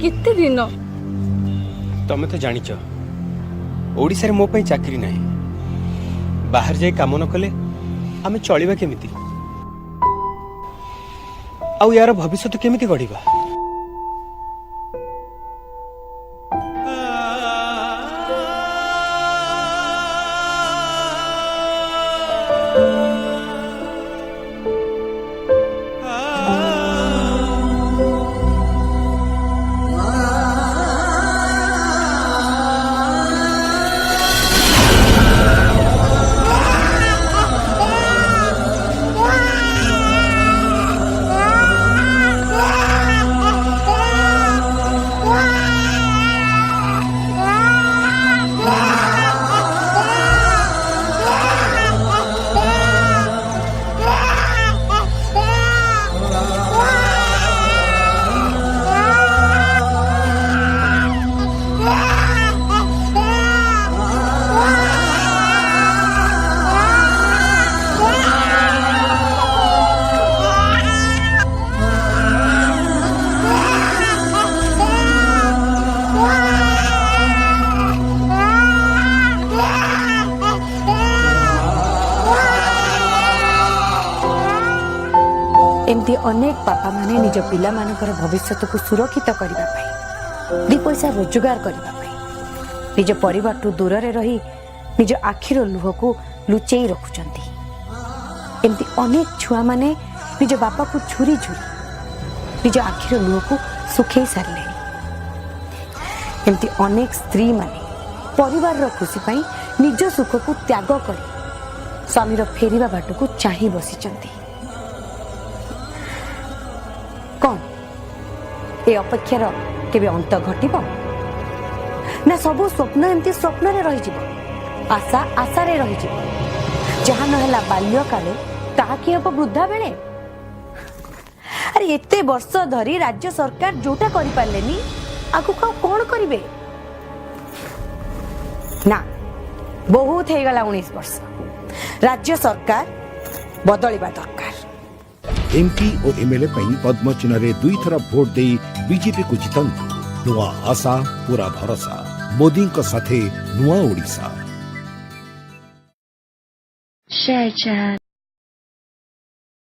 केते दिन तमें तो जानिच ओडिसा रे मो पई चाकरी नाही बाहर जाई काम न कले आमे चलिबा केमिति आउ यार भविष्य तो केमिति गढिबा एमती अनेक बापा माने निज पिला मानकर भविष्य को सुरक्षित करने दी पैसा रोजगार करने निज परिवार टू दूर रे रही निज आखिर लुह को लुचई रखुचंती एमती अनेक छुआ माने निज बापा को झुरी झुरी निज आखिर लुह को सुखई सारे एमती अनेक स्त्री माने परिवार रो खुशी पाई निज सुख को त्याग कर स्वामी रो फेरिबा बाट को चाही बसिचंती कौन ए अपेक्षार केबे अंत घटिब ना सबू स्वप्न एमती स्वप्न रे रही जीव आशा आशा रे रही जीव जहाँ नहला बाल्य काले ताहा कि अब वृद्धा बेले अरे एते वर्ष धरी राज्य सरकार जोटा करि पारलेनी आगु का कोन करिवे ना बहुत हे गला 19 वर्ष राज्य सरकार बदलिबा दरकार एमपी और एमएलए पद्म चिन्ह रे 2 थरा भोट दे बीजेपी को जितंतु नुआ आशा पूरा भरोसा मोदी का साथे नुआ ओडिशा।